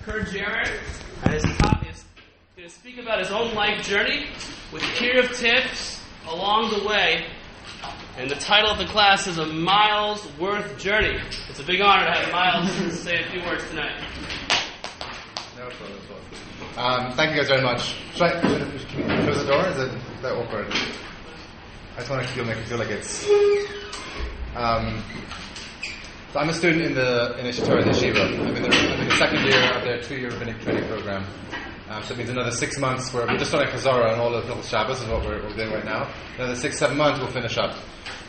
Jared, and is going to speak about his own life journey with Kiruv tips along the way. And the title of the class is A Miles Worth Journey. It's a big honor to have Miles say a few words tonight. No problem. Thank you guys very much. Should I close the door? Is that awkward? I just want to feel like it's. So I'm a student in Torah Yeshiva. I'm in the second year of their 2-year rabbinic training program. So it means another 6 months where we're just starting Chazara and all the little Shabbos is what we're doing right now. Another 6-7 months we'll finish up.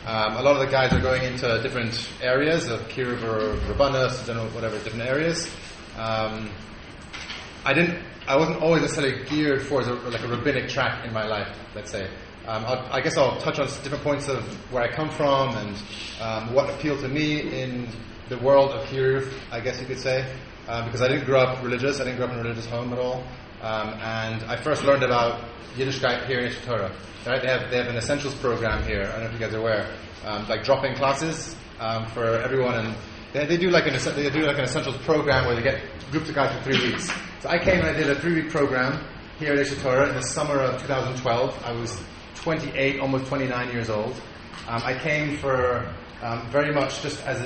A lot of the guys are going into different areas of Kiruv or Rabbanos, different areas. I wasn't always necessarily geared for like a rabbinic track in my life, let's say. I guess I'll touch on different points of where I come from and what appealed to me in the world of Kiruv, I guess you could say, because I didn't grow up religious. I didn't grow up in a religious home at all, and I first learned about Yiddishkeit here in Torah. Right? They have an essentials program here. I don't know if you guys are aware, like drop-in classes for everyone, and they do like an essentials program where they get groups of guys for 3 weeks. So I came and I did a 3-week program here at Torah in the summer of 2012. I was 28, almost 29 years old. I came for very much just as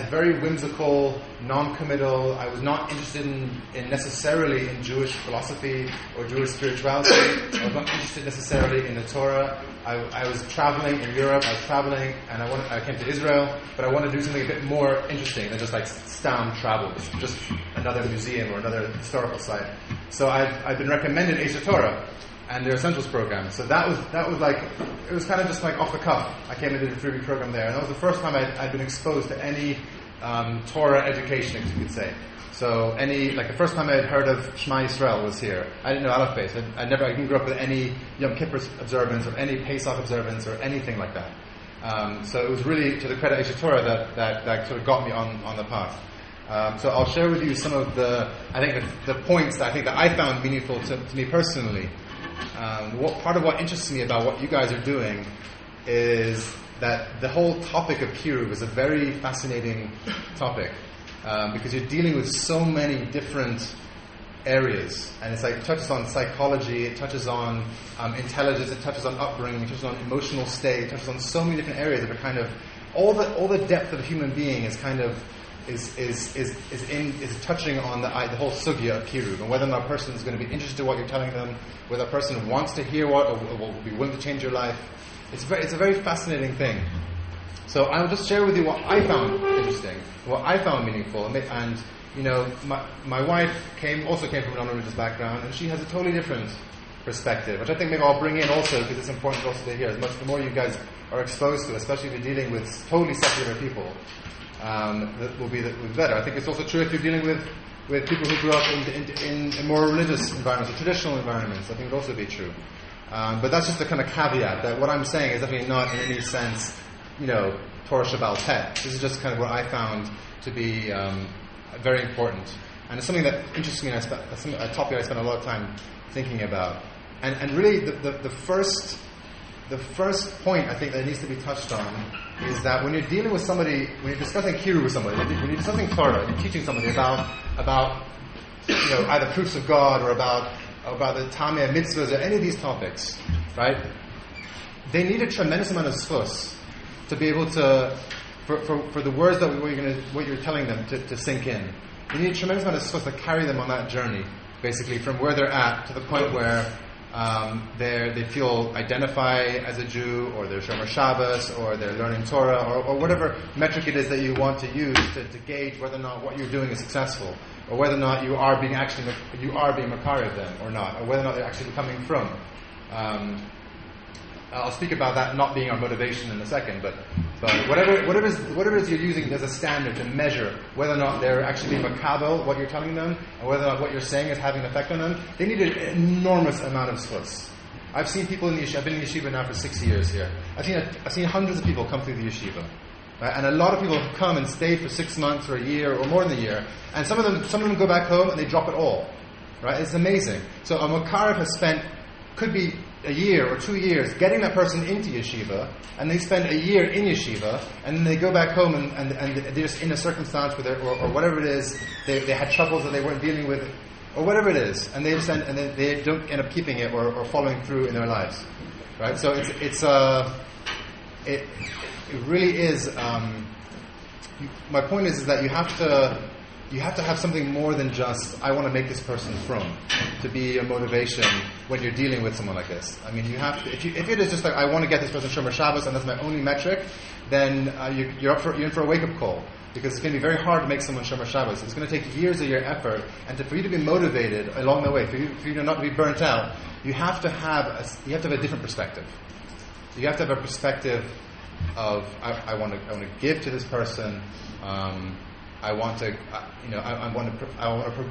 very whimsical, non-committal. I was not interested in necessarily in Jewish philosophy or Jewish spirituality. I was not interested necessarily in the Torah. I was traveling in Europe. I was traveling, and I came to Israel, but I wanted to do something a bit more interesting than just like stam travel, just another museum or another historical site. So I've been recommended Aish Torah and their essentials program. So that was like, it was kind of just like off the cuff. I came and did a 3-week program there, and that was the first time I'd been exposed to any Torah education, if you could say. So the first time I had heard of Shema Yisrael was here. I didn't know Aleph Beis. I didn't grow up with any Yom Kippur observance or any Pesach observance or anything like that. So it was really to the credit of Aish Torah that sort of got me on the path. So I'll share with you some of the points that I found meaningful to me personally. Part of what interests me about what you guys are doing is that the whole topic of Kiruv is a very fascinating topic because you're dealing with so many different areas, and it touches on psychology, it touches on intelligence, it touches on upbringing, it touches on emotional state, it touches on so many different areas that are kind of all the depth of a human being is kind of is touching on the whole sugya of Kiruv, and whether or not a person is going to be interested in what you're telling them, whether a person wants to hear what or will be willing to change your life. It's a very fascinating thing. So I'll just share with you what I found interesting, what I found meaningful, and my wife also came from a non-religious background, and she has a totally different perspective, which I think maybe I'll bring in also because it's important also to hear. The more you guys are exposed to, especially if you're dealing with totally secular people, that will be better. I think it's also true if you're dealing with people who grew up in more religious environments or traditional environments. I think it would also be true. But that's just the kind of caveat that what I'm saying is definitely not in any sense, Torah Shabbal Pet. This is just kind of what I found to be very important. And it's something that interests me, and a topic I spent a lot of time thinking about. And really the first point I think that needs to be touched on is that when you're dealing with somebody, when you're discussing Kiruv with somebody, when you're discussing Torah, you're teaching somebody about either proofs of God or about the Tameh mitzvahs or any of these topics, right? They need a tremendous amount of zchus to be able to, for the words that what you're telling them to sink in. You need a tremendous amount of zchus to carry them on that journey, basically from where they're at to the point where they feel identify as a Jew, or they're Shomer Shabbos, or they're learning Torah, or whatever metric it is that you want to use to gauge whether or not what you're doing is successful, or whether or not you are being makar of them or not, or whether or not they're actually coming from. I'll speak about that not being our motivation in a second, but whatever it is you're using as a standard to measure whether or not they're actually being makabel what you're telling them, and whether or not what you're saying is having an effect on them, they need an enormous amount of zchus. I've seen people in the yeshiva. I've been in yeshiva now for 6 years here. I've seen hundreds of people come through the yeshiva, right? And a lot of people have come and stayed for 6 months or a year or more than a year, and some of them go back home and they drop it all, right? It's amazing. So a makarev has spent, could be a year or 2 years getting that person into yeshiva, and they spend a year in yeshiva, and then they go back home and they're just in a circumstance with it, or whatever it is, they had troubles that they weren't dealing with, or whatever it is, and they don't end up keeping it or following through in their lives, right? So it really is. My point is that you have to have something more than just I want to make this person from to be your motivation when you're dealing with someone like this. I mean, you have to. If it is just like I want to get this person Shomer Shabbos and that's my only metric, then you're in for a wake up call, because it's going to be very hard to make someone Shomer Shabbos. It's going to take years of your effort, and for you to be motivated along the way, for you not to be burnt out, you have to have a different perspective. You have to have a perspective of I want to give to this person. I want to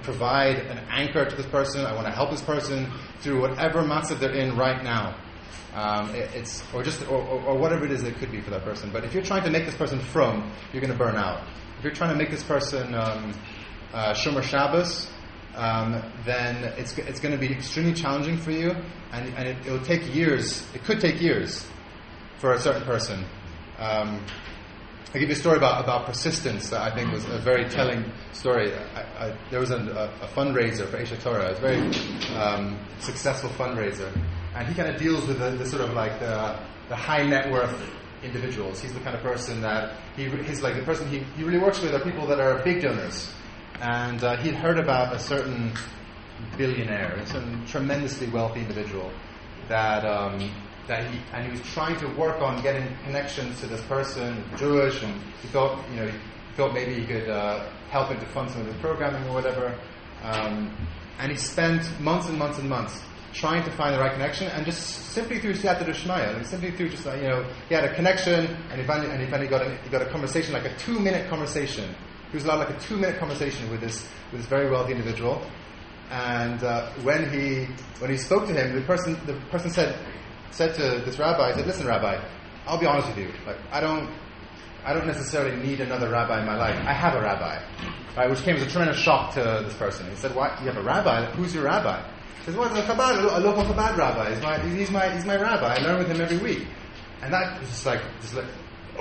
provide an anchor to this person. I want to help this person through whatever matzav they're in right now. Or whatever it is it could be for that person. But if you're trying to make this person from, you're going to burn out. If you're trying to make this person Shomer Shabbos, then it's going to be extremely challenging for you, and it'll take years. It could take years for a certain person. I'll give you a story about persistence that I think was a very telling story. There was a fundraiser for Aish Torah. It was a very successful fundraiser. And he kind of deals with the sort of like the high net worth individuals. He's the kind of person that he's like the person he really works with are people that are big donors. And he'd heard about a certain billionaire, some tremendously wealthy individual that he was trying to work on getting connections to this person, Jewish, and he thought maybe he could help him to fund some of his programming or whatever. And he spent months and months and months trying to find the right connection, and just simply through Siyata D'Shmaya, and simply through just he had a connection, and he finally got a conversation, like a 2-minute conversation. He was allowed like a 2-minute conversation with this very wealthy individual. And when he spoke to him, the person said to this rabbi, he said, "Listen, Rabbi, I'll be honest with you. Like, I don't necessarily need another rabbi in my life. I have a rabbi," right? Which came as a tremendous shock to this person. He said, "What? You have a rabbi? Like, who's your rabbi?" He says, "Well, it's a local Chabad rabbi. He's my rabbi. I learn with him every week." And that was just like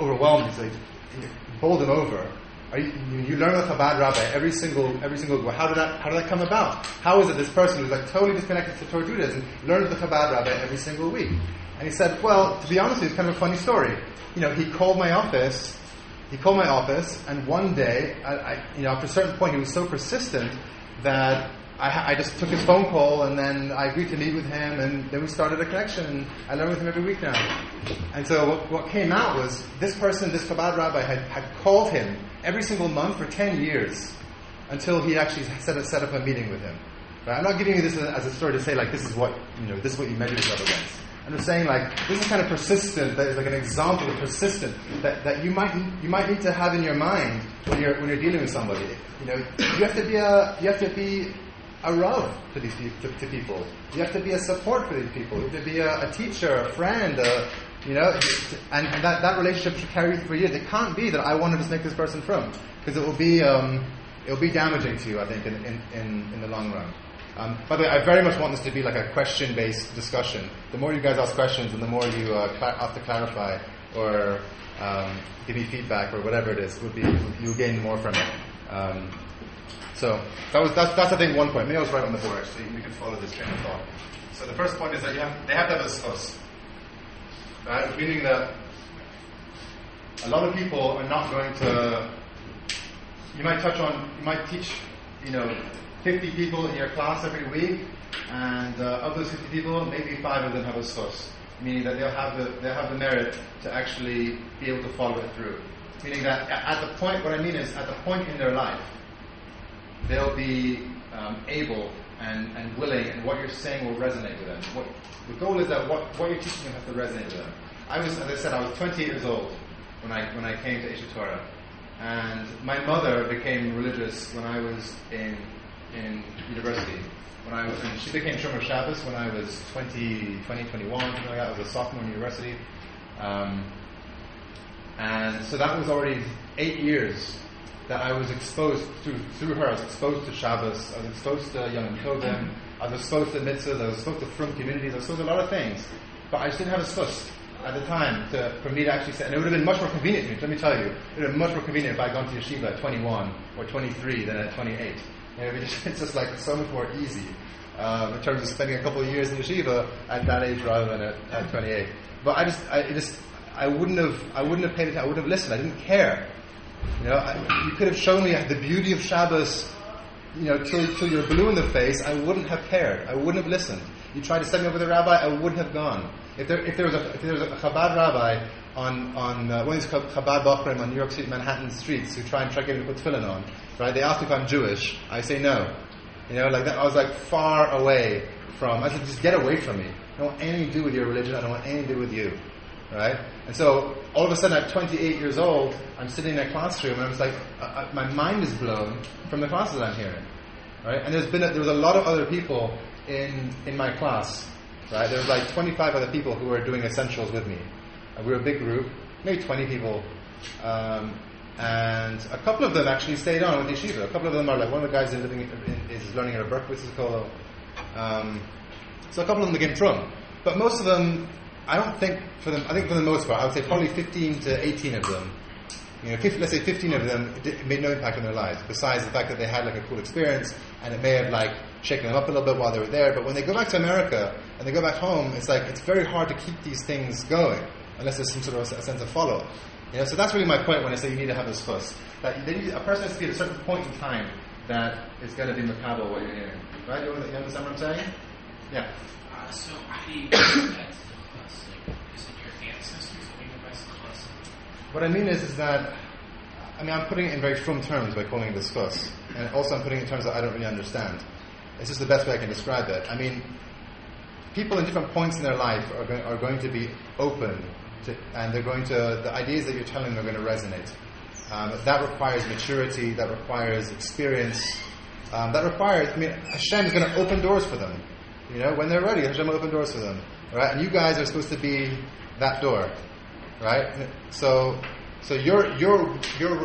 overwhelmed. He's like, bowled him over. You learn with Chabad rabbi every single. Well, how did that come about? How is it this person who's like totally disconnected to Torah Judaism learns with the Chabad rabbi every single week? And he said, "Well, to be honest with you, it's kind of a funny story. He called my office, and one day, after a certain point, he was so persistent that I just took his phone call, and then I agreed to meet with him, and then we started a connection, and I learn with him every week now." And so what came out was this person, this Chabad rabbi, had called him every single month for 10 years until he actually set up a meeting with him. Right? I'm not giving you this as a story to say like this is what you measure yourself against. I'm just saying like this is kind of persistent. That is like an example of persistent that you might need to have in your mind when you're dealing with somebody. You have to be a rav to these to people. You have to be a support for these people. You have to be a teacher, a friend, and that relationship should carry for years. It can't be that I want to just make this person from, because it will be damaging to you, I think, in the long run. By the way, I very much want this to be like a question-based discussion. The more you guys ask questions, and the more you have to clarify or give me feedback or whatever it is, you'll gain more from it. So that's I think one point. Maybe I was right on the board, so we can follow this train of thought. So the first point is that they have to have a source, right? Meaning that a lot of people are not going to. You might teach, 50 people in your class every week, and of those 50 people, maybe 5 of them have a source. Meaning that they'll have the merit to actually be able to follow it through. Meaning that at the point in their life, they'll be able and willing, and what you're saying will resonate with them. The goal is that what you're teaching them has to resonate with them. As I said, I was 28 years old when I came to Aish Torah, and my mother became religious when I was in university. And she became Shomer Shabbos when I was 21, something like that. I was a sophomore in university, and so that was already 8 years that I was exposed through her. I was exposed to Shabbos, I was exposed to Yom Tovim, I was exposed to mitzvahs, I was exposed to frum communities, I was exposed to a lot of things. But I just didn't have a sfus at the time for me to actually say, and it would have been much more convenient to me, let me tell you, it would have been much more convenient if I had gone to yeshiva at 21 or 23 than at 28. It's just like so much more easy in terms of spending a couple of years in yeshiva at that age rather than at 28. But I wouldn't have paid attention, I wouldn't have listened, I didn't care. You could have shown me the beauty of Shabbos, till you're blue in the face. I wouldn't have cared. I wouldn't have listened. You tried to send me over the rabbi, I wouldn't have gone. If there was a Chabad rabbi on one of these Chabad Bachrim on New York City, Manhattan streets who try and get me to put tefillin on, right? They ask me if I'm Jewish. I say no. Like that. I was like far away from. I said, just get away from me. I don't want anything to do with your religion. I don't want anything to do with you. Right? And so, all of a sudden, at 28 years old, I'm sitting in a classroom, and I was like, my mind is blown from the classes I'm hearing. Right? And there was a lot of other people in my class. Right? There was like 25 other people who were doing essentials with me. We were a big group, maybe 20 people. And a couple of them actually stayed on with yeshiva. A couple of them are like, one of the guys is learning at a Berkowitz school. So a couple of them became Trum. But most of them, I think for the most part, I would say probably 15 to 18 of them, let's say 15 of them, it made no impact on their lives, besides the fact that they had like a cool experience, and it may have like shaken them up a little bit while they were there. But when they go back to America, and they go back home, it's like, it's very hard to keep these things going, unless there's some sort of a sense of follow-up. So that's really my point when I say you need to have this fuss. That a person has to be at a certain point in time that is going to be makabel what you're hearing. Right? You understand what I'm saying? Yeah. So how do you get that? Is it your ancestors giving the best fuss? What I mean is that, I'm putting it in very frum terms by calling it this fuss. And also I'm putting it in terms that I don't really understand. It's just the best way I can describe it. People in different points in their life are going to be open to, and the ideas that you're telling them are going to resonate. That requires maturity, that requires experience, that requires, Hashem is going to open doors for them. When they're ready, Hashem will open doors for them. Right? And you guys are supposed to be that door. Right? So you're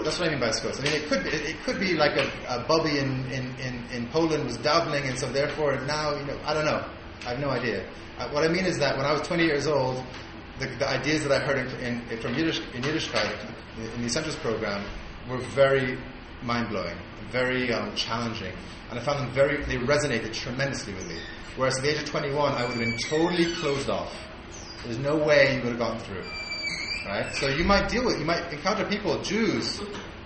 that's what I mean by skos. It could be like a Bubby in Poland was davening, and so therefore now, I don't know. I have no idea. What I mean is that when I was 20 years old, the ideas that I heard from Yiddishkeit in the Essentials program were very mind-blowing, very challenging, and I found them they resonated tremendously with me. Whereas at the age of 21, I would have been totally closed off. There's no way you would have gotten through. Right? So you might encounter people, Jews,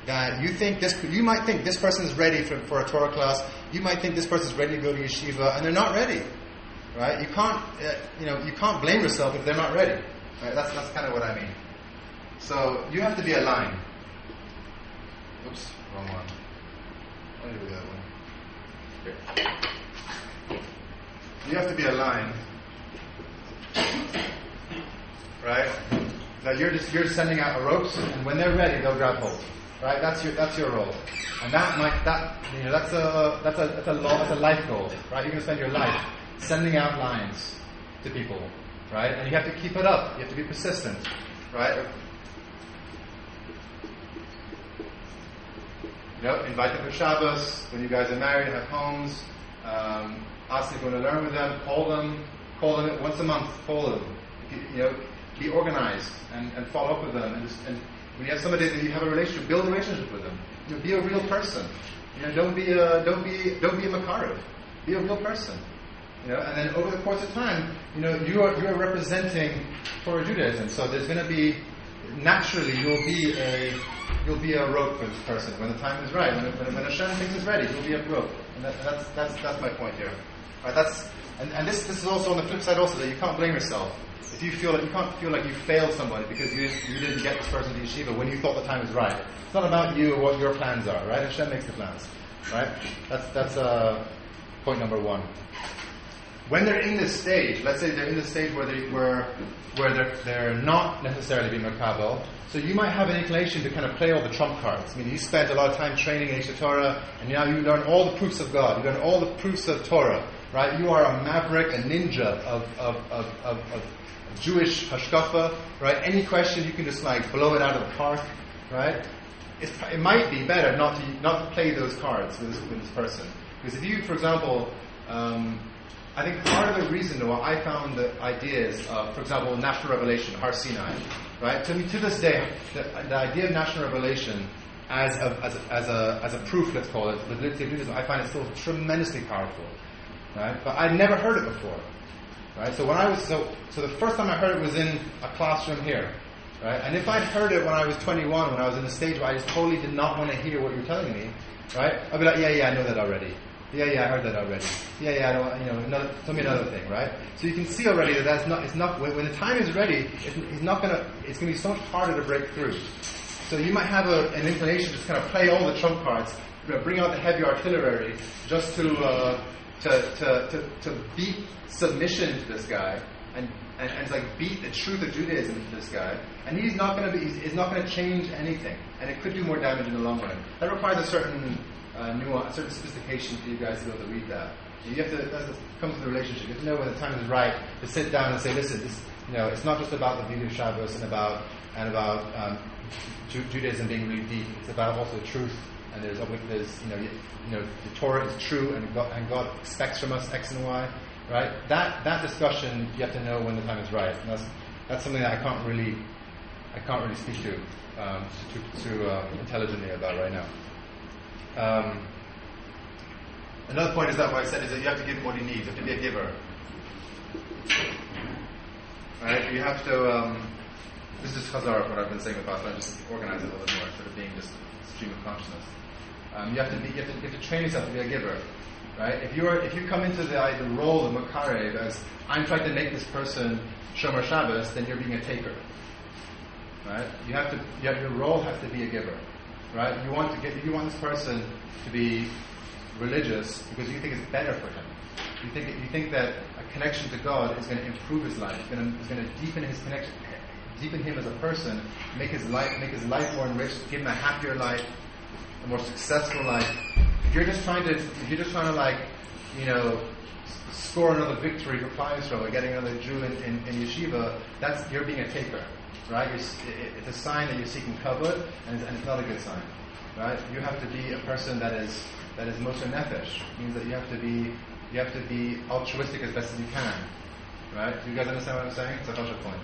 that you might think this person is ready for a Torah class. You might think this person is ready to go to yeshiva, and they're not ready. Right? You can't blame yourself if they're not ready. Right? That's kind of what I mean. So you have to be aligned. Oops, wrong one. Let me do that one. Here. You have to be aligned. Right? That you're sending out a ropes, and when they're ready, they'll grab hold. Right? That's your role, and that's a life goal. Right? You're going to spend your life sending out lines to people. Right? And you have to keep it up. You have to be persistent. Right? Invite them for Shabbos when you guys are married and have homes. Ask them if you want to learn with them. Call them once a month. Call them. Be organized and follow up with them. And when you have somebody that you have a relationship, build a relationship with them. Be a real person. Don't be a makarev. Be a real person. And then over the course of time, you are representing Torah Judaism. So there's going to be naturally you'll be a rope for this person when the time is right. When Hashem thinks it's ready, you'll be a rope. And that's my point here. Right? And this is also on the flip side also that you can't blame yourself. If you can't feel like you failed somebody because you didn't get this person to yeshiva when you thought the time was right. It's not about you or what your plans are, right? Hashem makes the plans, right? That's point number one. When they're in this stage, let's say they're in the stage where they're not necessarily being makabel, so you might have an inclination to kind of play all the trump cards. You spent a lot of time training in Aish Torah, and now you learn all the proofs of God. You learn all the proofs of Torah, right? You are a maverick, a ninja of Jewish hashkafa, right? Any question you can just blow it out of the park, right? it might be better not to play those cards with this person. Because if you, for example, I think part of the reason why I found the ideas of, for example, national revelation, Har Sinai, right? To this day, the idea of national revelation as a proof, let's call it, the validity of Judaism, I find it still tremendously powerful, right? But I'd never heard it before, right? So when I was so the first time I heard it was in a classroom here, right? And if I'd heard it when I was 21, when I was in a stage where I just totally did not want to hear what you're telling me, right? I'd be like, yeah, I know that already. Yeah, I heard that already. Yeah, I don't, tell me another thing, right? So you can see already that it's not, when the time is ready, it's going to be so much harder to break through. So you might have an inclination to just kind of play all the trump cards, bring out the heavy artillery, just to beat submission to this guy, and like beat the truth of Judaism to this guy, and he's not going to change anything, and it could do more damage in the long run. That requires a certain nuance, a certain sophistication for you guys to be able to read that. You have to. That comes with the relationship. You have to know when the time is right to sit down and say, listen, it's not just about the beauty of Shabbos and about Judaism being really deep. It's about also the truth, and there's the Torah is true, and God expects from us X and Y, right? That discussion you have to know when the time is right. And that's something that I can't really speak to intelligently about right now. Another point is that what I said is that you have to give him what he needs. You have to be a giver, right? You have to. This is Chazar, what I've been saying about, but I just organize it a little bit more instead of being just a stream of consciousness. You have to train yourself to be a giver, right? If you come into the role of Makarev as I'm trying to make this person Shomer Shabbos, then you're being a taker, right? Your role has to be a giver, right? You want this person to be religious because you think it's better for him. You think that a connection to God is going to improve his life. It's going to deepen his connection. Deepen him as a person, make his life more enriched, give him a happier life, a more successful life. If you're just trying to like, score another victory for Klal or getting another Jew in yeshiva, you're being a taker, right? It's a sign that you're seeking kavod, and it's not a good sign, right? You have to be a person that is Moshe Nefesh. It means that you have to be altruistic as best as you can, right? Do you guys understand what I'm saying? It's a Pasha point.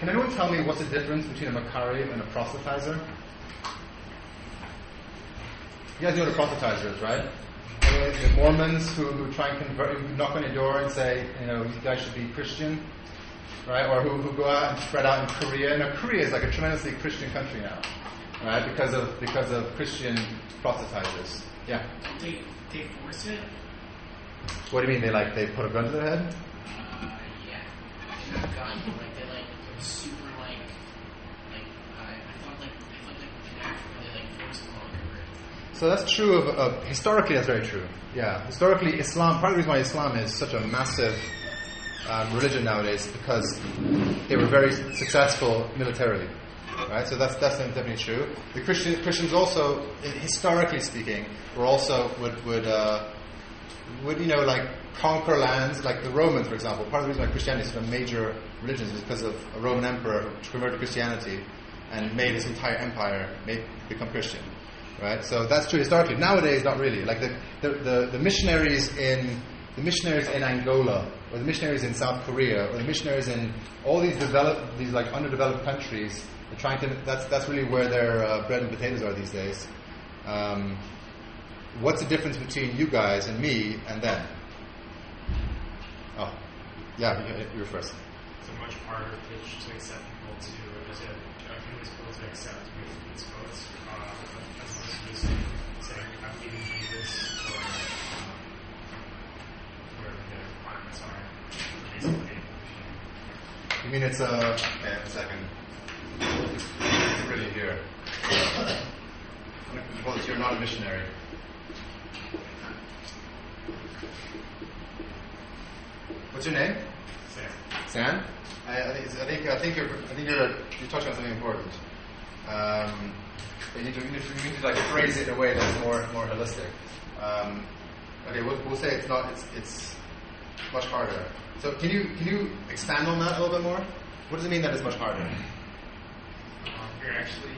Can anyone tell me what's the difference between a Makarev and a proselytizer? You guys know what a proselytizer is, right? The Mormons who try and convert, who knock on your door and say, you guys should be Christian, right? Or who go out and spread out in Korea. Now, Korea is like a tremendously Christian country now, right? Because of Christian proselytizers. Yeah. They force it. What do you mean? They put a gun to their head? Yeah. Not a gun, but they're super I thought in Africa they force them all over. So that's true of historically. That's very true. Yeah, historically, Islam. Part of the reason why Islam is such a massive religion nowadays is because they were very successful militarily, right? So that's definitely true. The Christians also, historically speaking, would conquer lands, like the Romans, for example. Part of the reason why Christianity is such a major religion is because of a Roman emperor who converted to Christianity and made his entire empire become Christian, right? So that's true historically. Nowadays, not really. Like the missionaries in Angola, or the missionaries in South Korea, or the missionaries in all these underdeveloped countries, they're trying to. That's really where their bread and potatoes are these days. What's the difference between you guys and me and them? Oh, yeah, you were first. It's a much harder pitch to accept people to accept movements votes as opposed to just saying I'm giving you this or whatever the requirements are. Basically. You mean it's a second. It's really here. Suppose you're not a missionary. What's your name? Sam. I think you're touching on something important. But you need to phrase it in a way that's more holistic. Okay, we'll say it's not. It's much harder. So can you expand on that a little bit more? What does it mean that it's much harder? You're actually,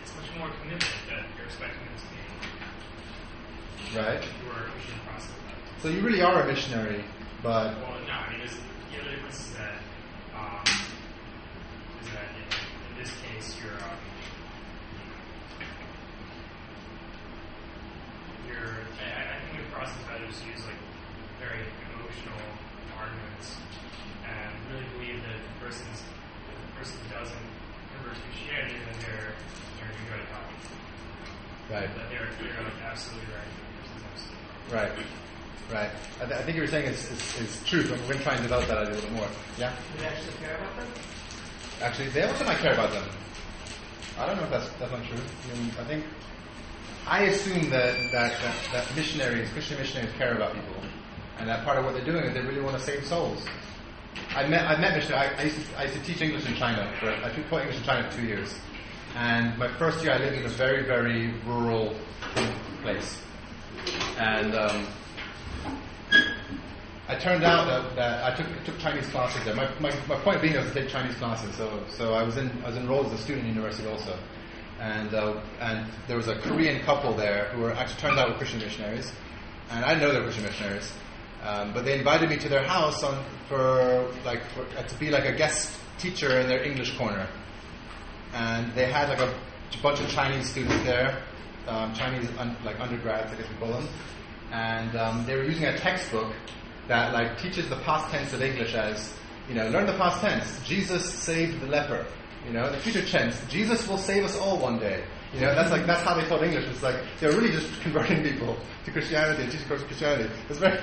it's much more commitment that you're expecting them to be. Right. You are a Christian process. So you really are a missionary, but Well, no, I mean, the other difference is that, in this case, I think with proselytizers use like very emotional arguments and really believe that if the person doesn't convert to Christianity, then they're going to go to hell. right, That they're like absolutely right. The person's absolutely wrong. right. I think you were saying it's truth. We're going to try and develop that idea a little bit more. Yeah. Do they actually care about them? Actually, they also might care about them. I don't know if that's not true. I assume that missionaries, Christian missionaries, care about people, and that part of what they're doing is they really want to save souls. I met missionaries. I used to teach English in China. I taught English in China for 2 years, and my first year I lived in a very, very rural place, and I turned out that I took Chinese classes there. My point being was to take Chinese classes. So I was enrolled as a student in university also, and there was a Korean couple there who were actually turned out were Christian missionaries, and I didn't know they were Christian missionaries, but they invited me to their house to be like a guest teacher in their English corner, and they had like a bunch of Chinese students there, Chinese undergrads I guess we call them, and they were using a textbook that like teaches the past tense of English as, learn the past tense. Jesus saved the leper. The future tense. Jesus will save us all one day. That's how they taught English. It's like they're really just converting people to Christianity and teaching Christianity. It was very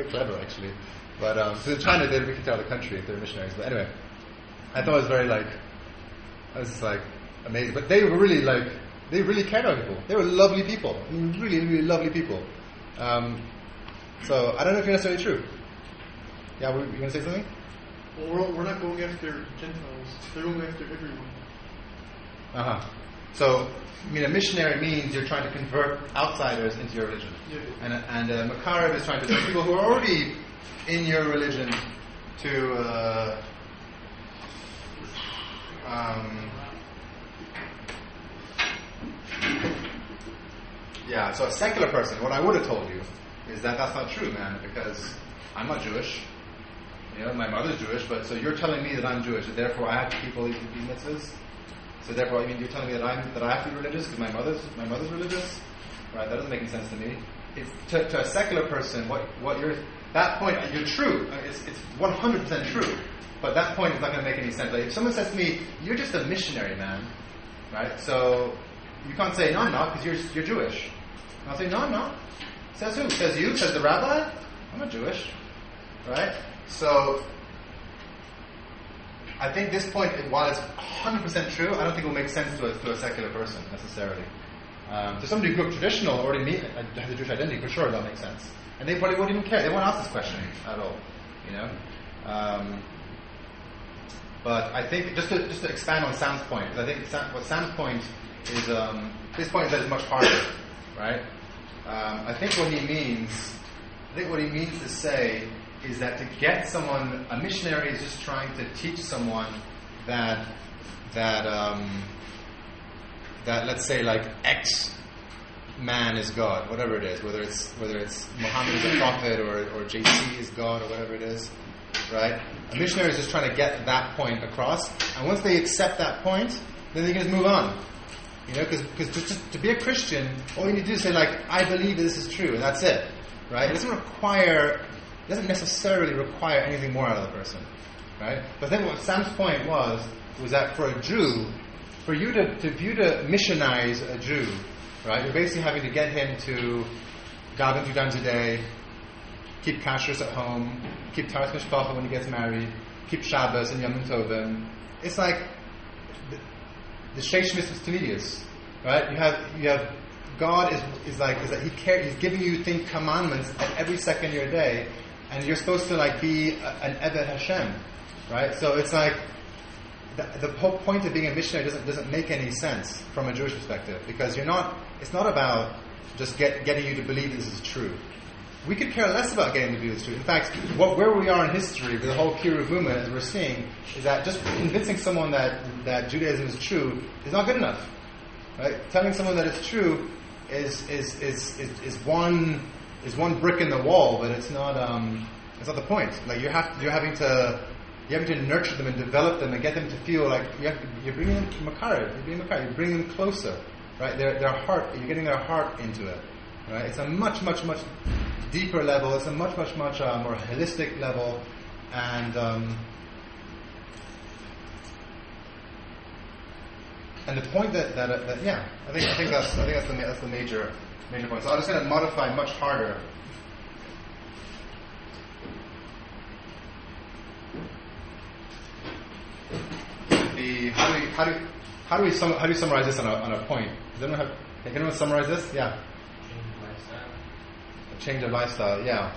clever actually. But so in China they really kicked out of the country if they're missionaries. But anyway, I thought it was just amazing. But they were really they really cared about people. They were lovely people. Really, really lovely people. So I don't know if it's necessarily true. Yeah, you want to say something? Well, we're not going after Gentiles. They're going after everyone. So, a missionary means you're trying to convert outsiders into your religion. Yeah. And Makarev is trying to bring people who are already in your religion to so a secular person, what I would have told you is that that's not true, man, because I'm not Jewish. My mother's Jewish, but so you're telling me that I'm Jewish, and therefore I have to keep all these mitzvahs. So therefore, you're telling me that I have to be religious because my mother's religious, right? That doesn't make any sense to me. To a secular person, that point you're true. It's 100% true, but that point is not going to make any sense. Like if someone says to me, "You're just a missionary, man," right? So you can't say, "No, I'm not," because you're Jewish. And I'll say, "No, I'm not." Says who? Says you? Says the rabbi? I'm not Jewish, right? So I think this point, while it's 100% true, I don't think it will make sense to a secular person necessarily. To somebody who grew up traditional, already has a Jewish identity, for sure that makes sense. And they probably wouldn't even care. They won't ask this question at all, But I think just to expand on Sam's point, because I think what Sam's point is, his point is that it's much harder, right? I think what he means to say is that to get someone, a missionary is just trying to teach someone that let's say like X man is God, whatever it is, whether it's Muhammad is a prophet or JC is God or whatever it is, right? A missionary is just trying to get that point across, and once they accept that point, then they can just move on. Because to be a Christian, all you need to do is say like, I believe this is true, and that's it, right? It doesn't necessarily require anything more out of the person, right? But then what Sam's point was that for a Jew, for you to missionize a Jew, right, you're basically having to get him to daven 2 times a day, keep kashrus at home, keep taras mishpacha when he gets married, keep Shabbos and Yom Tovim. It's like the Sheish Mitzvahs Tamidiyos, right? You have God is that He's giving you commandments at every second of your day, and you're supposed to be an Eved Hashem, right? So it's like the whole point of being a missionary doesn't make any sense from a Jewish perspective, because it's not about just getting you to believe this is true, we could care less about getting the view is true. In fact, where we are in history with the whole Kiruv movement, as we're seeing, is that just convincing someone that Judaism is true is not good enough. Right? Telling someone that it's true is one brick in the wall, but it's not the point. Like you're having to nurture them and develop them and get them to feel like you're bringing them to Makariv, you're bringing them closer, right? Their heart, you're getting their heart into it, right? It's a much deeper level. It's a much more holistic level, and the point that yeah, I think that's the major point. So I'm just going to modify much harder. How do we summarize this on a point? Can anyone summarize this? Yeah. Change of lifestyle. Yeah.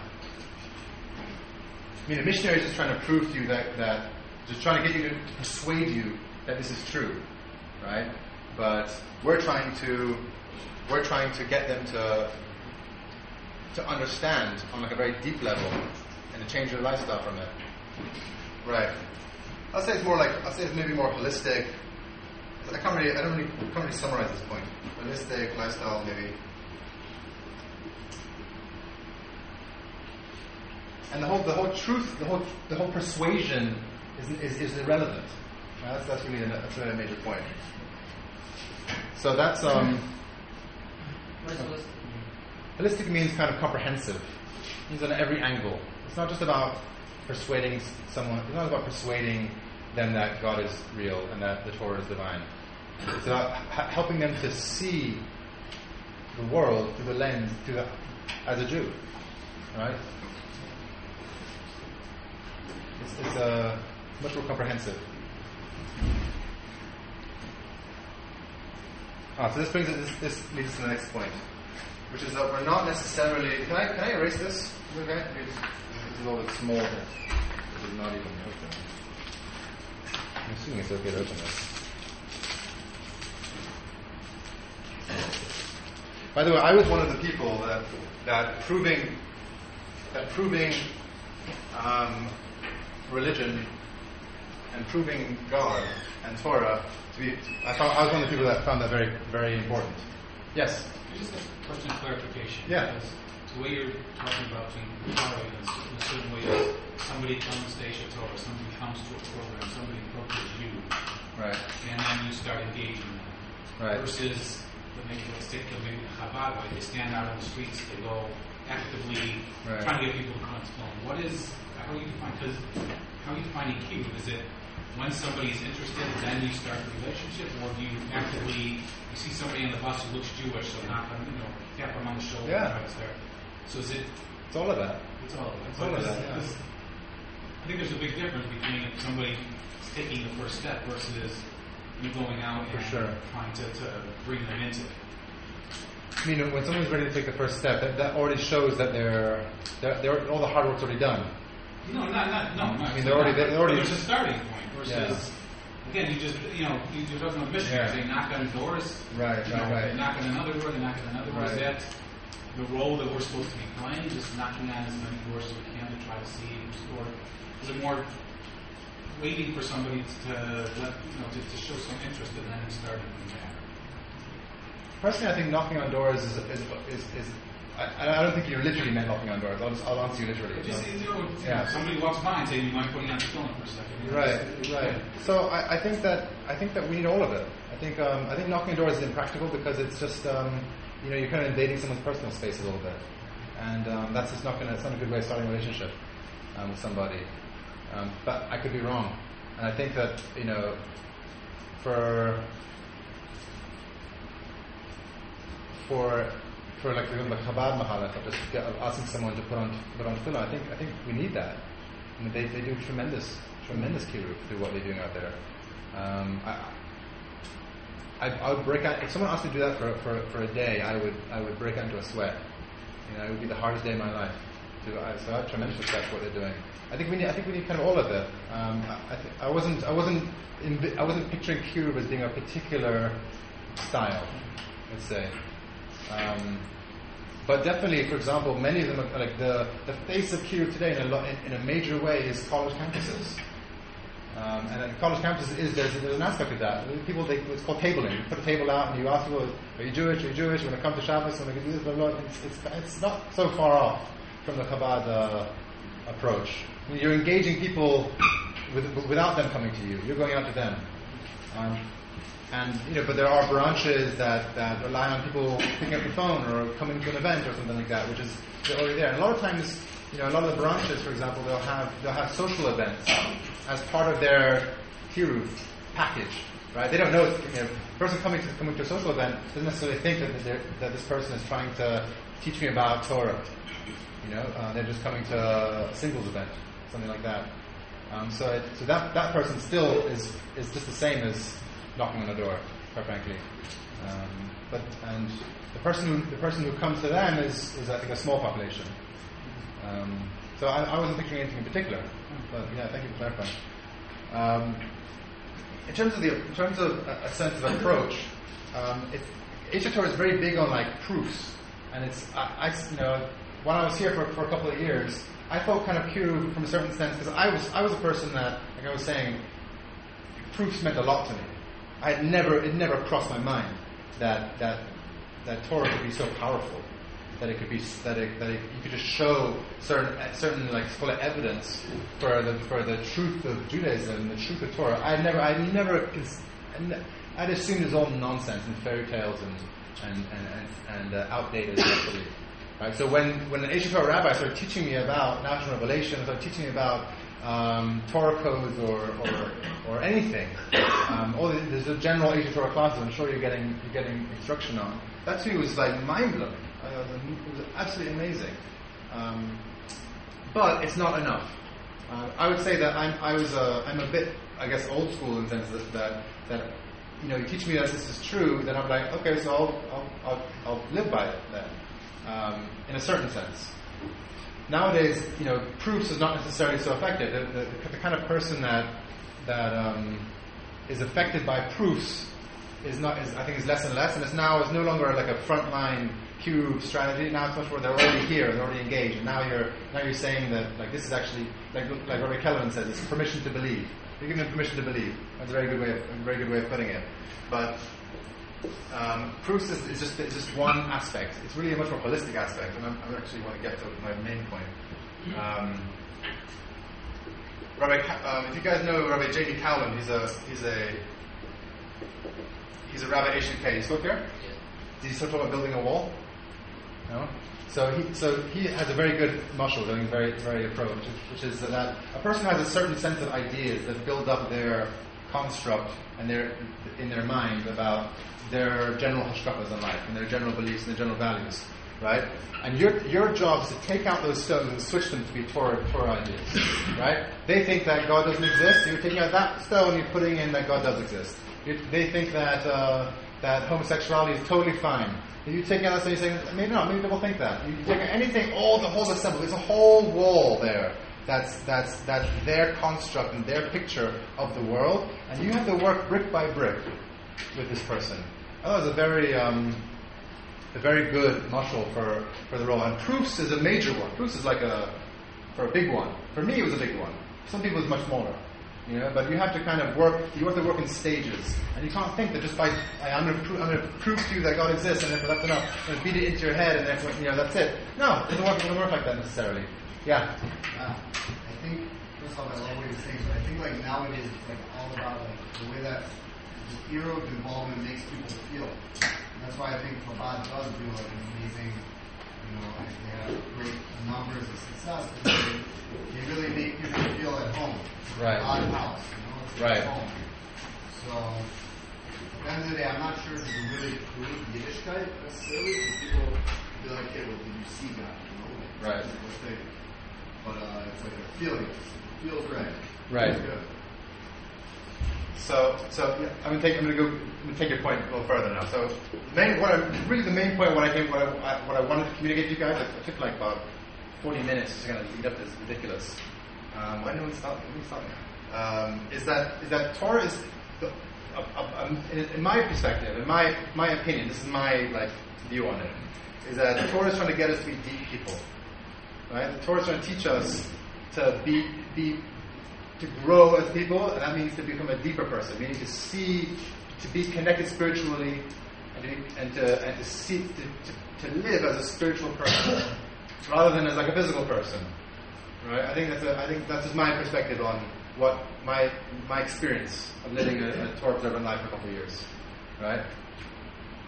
I mean, a missionary is just trying to prove to you that just trying to get you to persuade you that this is true, right? But we're trying to get them to understand on like a very deep level and to change their lifestyle from it. Right. I'll say it's maybe more holistic. I can't really summarize this point. Holistic lifestyle, maybe. And the whole truth, the whole persuasion is irrelevant. That's really a major point. So that's holistic means kind of comprehensive. It means on every angle. It's not just about persuading someone. It's not about persuading them that God is real and that the Torah is divine. It's about helping them to see the world through the lens, as a Jew, right? It's much more comprehensive. So this brings us. This leads us to the next point, which is that we're not necessarily. Can I erase this? Okay, it's a little bit small here. This is not even open. I'm assuming it's okay to open this. By the way, I was one of the people that proving religion and proving God and Torah to be. I was one of the people that found that very, very important. Yes. Just a question of clarification. Yeah. Because the way you're talking about Torah in a certain way is somebody comes to Aish Torah, somebody comes to a program, somebody approaches you, right, and then you start engaging them. Right. Versus let's take the Chabad way. They stand out on the streets, they go actively trying to get people to come to them. How are you defining Kiruv? Is it when somebody's interested, then you start the relationship, or do you actively, you see somebody on the bus who looks Jewish, so knock on, tap them on the shoulder and try to start. So is it? It's all of that. It's all of that. It's all of that. Yeah. I think there's a big difference between if somebody taking the first step versus you going out and trying to bring them into it. I mean, when someone's ready to take the first step, that already shows that they're all the hard work's already done. No. I mean, they're already. There's a starting point versus. Again, you just talking about missionaries. They knock on doors. Right. They knock on another door. They knock on another door. Is that the role that we're supposed to be playing? Just knocking on as many doors as we can to try to see, or is it more waiting for somebody to show some interest and then starting from there? Personally, I think knocking on doors is I don't think you literally meant knocking on doors. I'll answer you literally. Somebody walks by and say, "You mind putting on the phone for a second?" Right. So I think that we need all of it. I think knocking on doors is impractical because it's just you're kind of invading someone's personal space a little bit, and that's just it's not a good way of starting a relationship with somebody. But I could be wrong, and I think that for like the Chabad Mahalach, of just asking someone to put on tefillah, I think we need that. I mean, they do tremendous kiruv through what they're doing out there. I would break out if someone asked me to do that for a day. I would break out into a sweat. It would be the hardest day of my life. So I have tremendous respect for what they're doing. I think we need kind of all of it. I wasn't picturing kiruv as being a particular style, let's say. But definitely, for example, many of them are like the face of Kiruv today in a major way is college campuses. And at college campuses, there's an aspect of that. People, it's called tabling. You put a table out and you ask people, are you Jewish? Are you Jewish? You want to come to Shabbos? You want to do this? Blah, blah, blah. It's not so far off from the Chabad approach. I mean, you're engaging people without them coming to you. You're going out to them. But there are branches that rely on people picking up the phone or coming to an event or something like that, which is already there. And a lot of times, a lot of the branches, for example, they'll have social events as part of their Kiruv package, right? They don't know. The person coming to a social event doesn't necessarily think that this person is trying to teach me about Torah. They're just coming to a singles event, something like that. So that person still is just the same as knocking on the door, quite frankly. But the person who comes to them is I think a small population. So I wasn't picturing anything in particular, but yeah, thank you for clarifying. In terms of a sense of approach, Aish Torah is very big on like proofs, and it's when I was here for a couple of years, I felt kind of Kiruv from a certain sense because I was a person that, like I was saying, proofs meant a lot to me. It never crossed my mind that Torah could be so powerful, that it could be you could just show certain like full of evidence for the truth of Judaism, the truth of Torah. I'd assumed it was all nonsense and fairy tales and outdated actually. Right? So when an Aish Torah rabbi started teaching me about natural revelation, started teaching me about Torah codes or anything, there's a general Aish Torah classes I'm sure you're getting instruction on. That to me was like mind blowing. It was absolutely amazing. But it's not enough. I would say that I'm a bit, I guess, old school in the sense that you teach me that this is true, then I'm like, okay, so I'll live by it then. In a certain sense. Nowadays, proofs is not necessarily so effective. The kind of person that is affected by proofs I think is less and less, and it's no longer like a frontline Kiruv strategy. Now it's much more they're already here, they're already engaged, and now you're saying that like this is actually like Rabbi Kellerman says, it's permission to believe. You're giving them permission to believe. That's a very good way of putting it. But proofs is just one aspect. It's really a much more holistic aspect, and I actually want to get to my main point. If you guys know Rabbi J.D. Cowland, he's a rabbi HUK. You spoke here? Yeah. Did he still talk about building a wall? No. So he has a very good mashal, doing very very approach, which is that a person has a certain sense of ideas that build up their construct and in their mind about their general hashkafas in life and their general beliefs and their general values, right? And your job is to take out those stones and switch them to be Torah ideas, right? They think that God doesn't exist. You're taking out that stone and you're putting in that God does exist. They think that homosexuality is totally fine. You take out that stone, you're saying maybe not. Maybe people think that. You take out anything, the whole assembly. There's a whole wall there. That's their construct and their picture of the world, and you have to work brick by brick with this person. That was a very good mashal for the role. And proofs is a major one. Proofs is like a big one. For me, it was a big one. Some people it's much smaller. But you have to kind of work. You have to work in stages, and you can't think that just by I'm going to prove to you that God exists, and therefore that's enough. I'm going to beat it into your head, and therefore that's it. No, it doesn't work like that necessarily. Yeah. I think first of all, I love what you're saying. But I think like nowadays it's like all about like the way that the hero involvement makes people feel. And that's why I think Chabad does do like an amazing, like they have great numbers of success. They really make people feel at home. Right. Odd house, it's right. Home. So at the end of the day, I'm not sure if it's a really good Yiddishkeit necessarily. People feel like, hey, well, did you see God? Right. But it's like a feeling. It feels right. Right. It's good. So yeah, I'm gonna take your point a little further now. So the main point what I wanted to communicate to you guys, it took like about 40 minutes to kind of lead up this ridiculous. Why didn't we stop? Is that Torah is in my perspective, in my opinion, this is my view on it, is that the Torah is trying to get us to be deep people, right? The Torah is trying to teach us to to grow as people, and that means to become a deeper person, meaning to be connected spiritually, and to live as a spiritual person rather than as a physical person, right? I think that's just my perspective on what my experience of living a Torah observant life for a couple of years, right?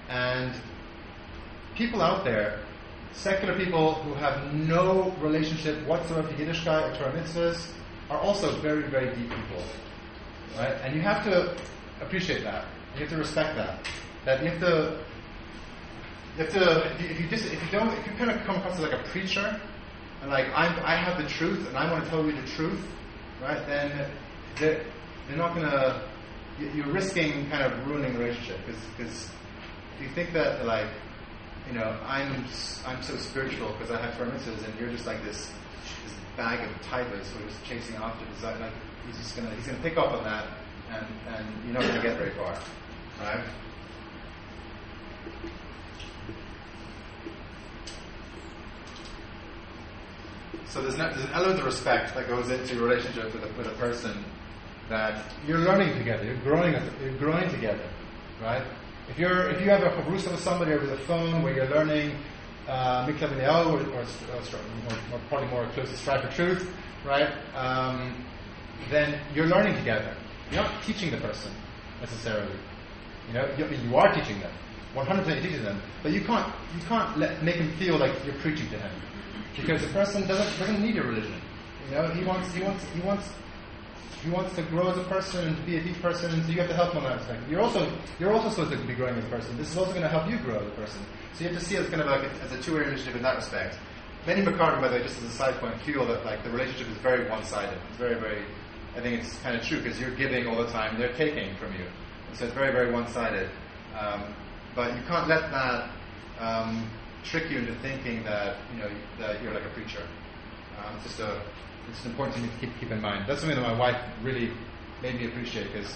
And people out there, secular people who have no relationship whatsoever to Yiddishkeit or Torah mitzvahs, are also very, very deep people, right? And you have to appreciate that. You have to respect that. That you have to. If you kind of come across as a preacher, and I have the truth and I want to tell you the truth, right? Then they're not gonna. You're risking kind of ruining the relationship because if you think that I'm so spiritual because I have Torah mitzvahs and you're just like this bag of tigers who are just chasing after desire, he's gonna pick up on that and you're not gonna get very far, right? So there's an element of respect that goes into a relationship with a person, that you're learning together, you're growing together, right? If you have a chavrusa with somebody over the phone where you're learning Mikla B'Neo or probably more close to Strive for Truth, right? Then you're learning together. You're not teaching the person necessarily. You are teaching them. 100% you're teaching them, but you can't make him feel like you're preaching to him, because the person doesn't need your religion. He wants to grow as a person and to be a deep person, and so you have to help him on that aspect. You're also supposed to be growing as a person. This is also going to help you grow as a person. So you have to see it as kind of as a two-way relationship in that respect. Many Makarim, by the way, just as a side point, feel that the relationship is very one-sided. It's very, very. I think it's kind of true because you're giving all the time, they're taking from you, and so it's very, very one-sided. But you can't let that trick you into thinking that that you're like a preacher. It's important to me to keep in mind. That's something that my wife really made me appreciate, because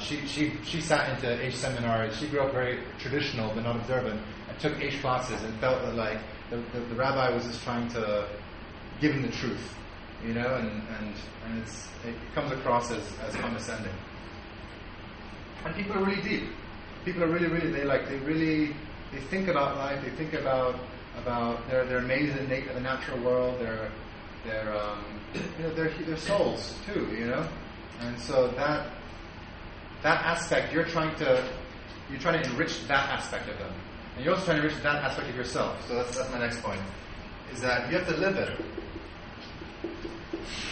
she sat into Aish seminars. She grew up very traditional but not observant, and took Aish classes and felt that the rabbi was just trying to give him the truth, and it comes across as condescending. And people are really deep. People are really they think about life. They think about they're amazed at the natural world. They're souls too, and so that aspect you're trying to enrich that aspect of them, and you're also trying to enrich that aspect of yourself. So that's my next point, is that you have to live it.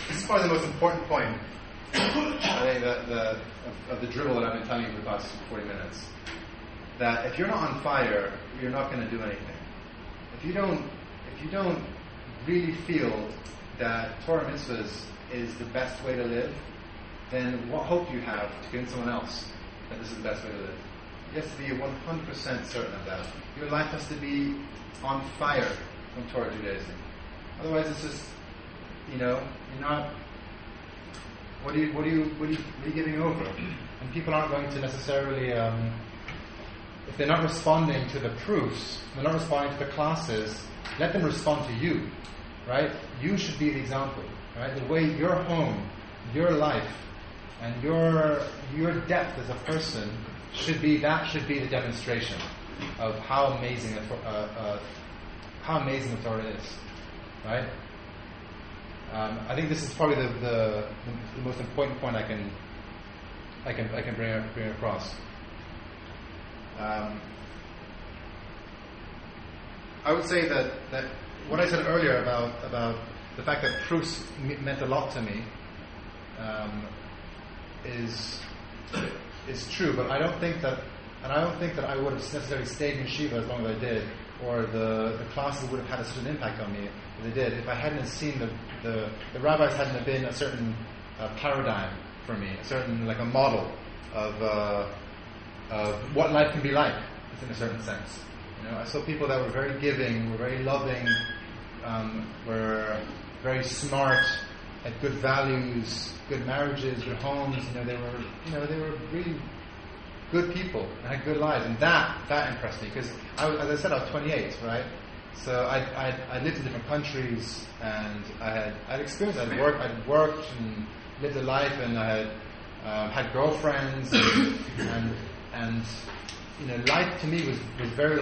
This is probably the most important point, I think, of the drivel that I've been telling you for the past 40 minutes. That if you're not on fire, you're not going to do anything. If you don't really feel that Torah mitzvahs is the best way to live, then what hope do you have to convince someone else that this is the best way to live? You have to be 100% certain of that. Your life has to be on fire from Torah Judaism. Otherwise, it's just, you're not. What are you giving over? And people aren't going to necessarily. If they're not responding to the proofs, they're not responding to the classes, let them respond to you, right? You should be the example, right? The way your home, your life, and your depth as a person should be the demonstration of how amazing the Torah is, right? I think this is probably the most important point I can bring across. I would say that what I said earlier about the fact that proofs meant a lot to me is true, but I don't think that I would have necessarily stayed in yeshiva as long as I did, or the classes would have had such an impact on me as they did if I hadn't seen the rabbis hadn't been a certain paradigm for me, a certain a model of what life can be like, in a certain sense. I saw people that were very giving, were very loving, were very smart, had good values, good marriages, good homes. They were really good people and had good lives, and that impressed me because, as I said, I was 28, right? So I lived in different countries, and I'd experienced. I'd worked and lived a life, and I had girlfriends, and life to me was very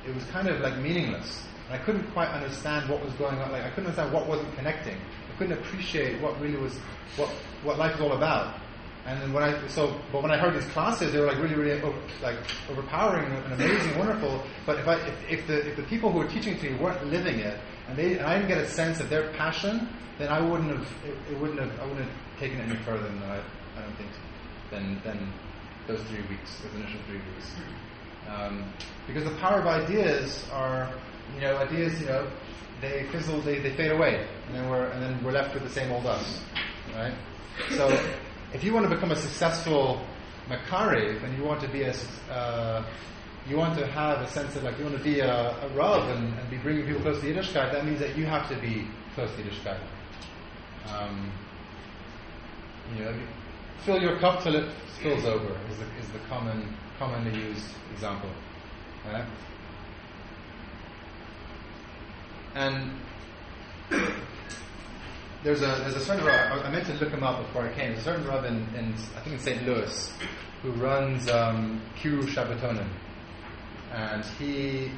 it was kind of like meaningless. And I couldn't quite understand what was going on. Like I couldn't understand what wasn't connecting. I couldn't appreciate what really was what life was all about. And then when I heard these classes, they were like really overpowering and amazing, and wonderful. But if the people who were teaching to me weren't living it, and I didn't get a sense of their passion, then I wouldn't have taken it any further than I don't think than those 3 weeks, those initial 3 weeks. Because the power of ideas are, they fizzle, they fade away, and then we're left with the same old us, right? So if you want to become a successful Makarev, and you want to be you want to have a sense of you want to be a Rav and be bringing people close to Yiddishkeit, that means that you have to be close to Yiddishkeit. Fill your cup till it spills over is the commonly used example. Right? And there's a certain Rav, I meant to look him up before I came. There's a certain Rav in I think in St. Louis who runs Kiruv Shabbatonim, and he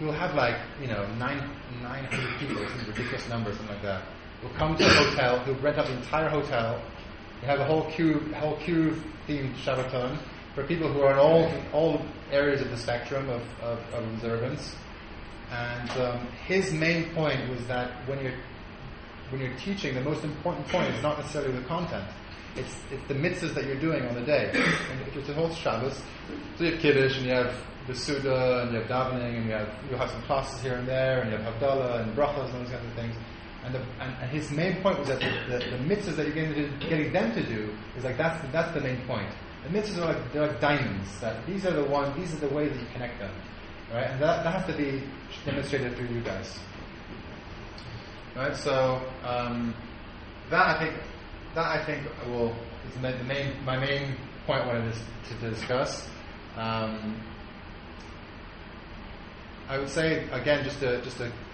will have 900 people, some ridiculous number, something like that. Will come to a hotel. He'll rent out the entire hotel. We have a whole Kiruv themed Shabbaton for people who are in all areas of the spectrum of observance. And his main point was that when you're teaching, the most important point is not necessarily the content. It's the mitzvahs that you're doing on the day. And if it's a whole Shabbos, so you have Kiddush, and you have the Suda, and you have davening, and you'll have some classes here and there, and you have Havdalah and brachas and those kinds of things. And his main point was that the mitzvahs that you're getting them to do is that's the main point. The mitzvahs are like diamonds. That these are the ways that you connect them, right? And that has to be demonstrated through you guys, right? So that I think is my main point I wanted to discuss. I would say again, just to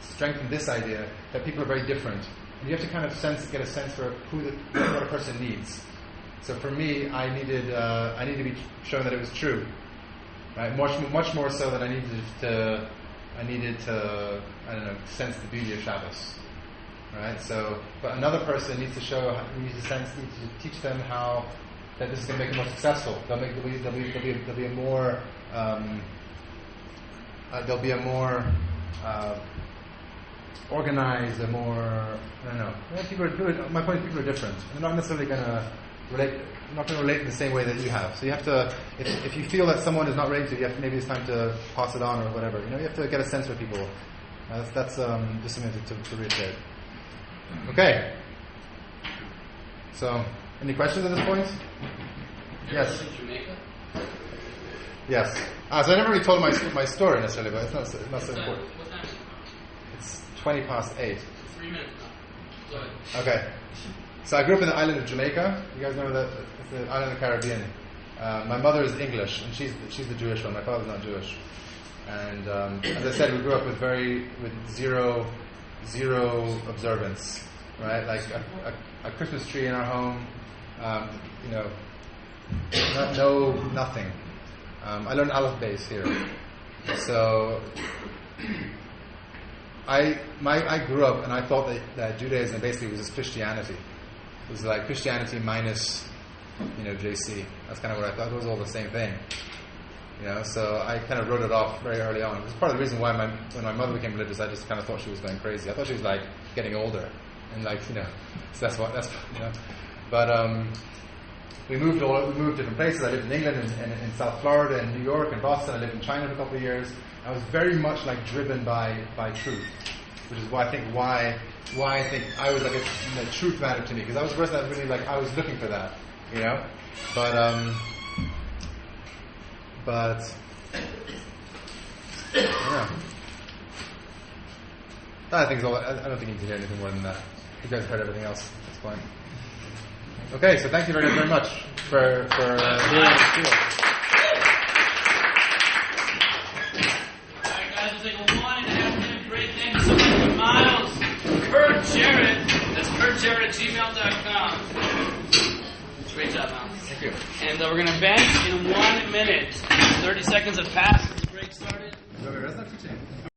strengthen this idea that people are very different. And you have to kind of get a sense for what a person needs. So for me, I needed to be shown that it was true, right? Much more so than I needed to sense the beauty of Shabbos, right? So, but another person needs to teach them how that this is going to make them more successful. There'll be a more organized, a more my point is people are different. They're not necessarily going to relate. Not going to relate in the same way that you have. So you have to, if you feel that someone is not ready to, maybe it's time to pass it on or whatever. You have to get a sense for people. That's just something to reiterate. Okay. So, any questions at this point? Yes. Jamaica? Yes. So I never really told my story necessarily, but it's not so important. What time is it? It's 8:20. 3 minutes now. Go ahead. Okay. So I grew up in the island of Jamaica. You guys know that? It's the island of the Caribbean. My mother is English, and she's the Jewish one. My father's not Jewish. And as I said, we grew up with zero observance, right? Like a Christmas tree in our home. Nothing. I learned Aleph Beis here. So I grew up and I thought that Judaism basically was just Christianity. It was like Christianity minus, JC. That's kind of what I thought. It was all the same thing. So I kind of wrote it off very early on. It's part of the reason why when my mother became religious, I just kind of thought she was going crazy. I thought she was like getting older, and so that's. But we moved different places. I lived in England and in South Florida and New York and Boston. I lived in China for a couple of years. I was very much driven by truth, which is why I think I was truth mattered to me, because I was a person that really I was looking for that, But yeah. I think it's all. I don't think you need to hear anything more than that. You guys heard everything else at this point. Okay, so thank you very much for hearing the spiel. Alright guys, we'll take a 1.5-minute break. Thank you so much to Miles, Kurt Jarrett. That's kurtjarrett@gmail.com. Great job, Miles. Thank you. And we're going to bench in 1 minute. 30 seconds have passed since the break started. So, that's not teaching.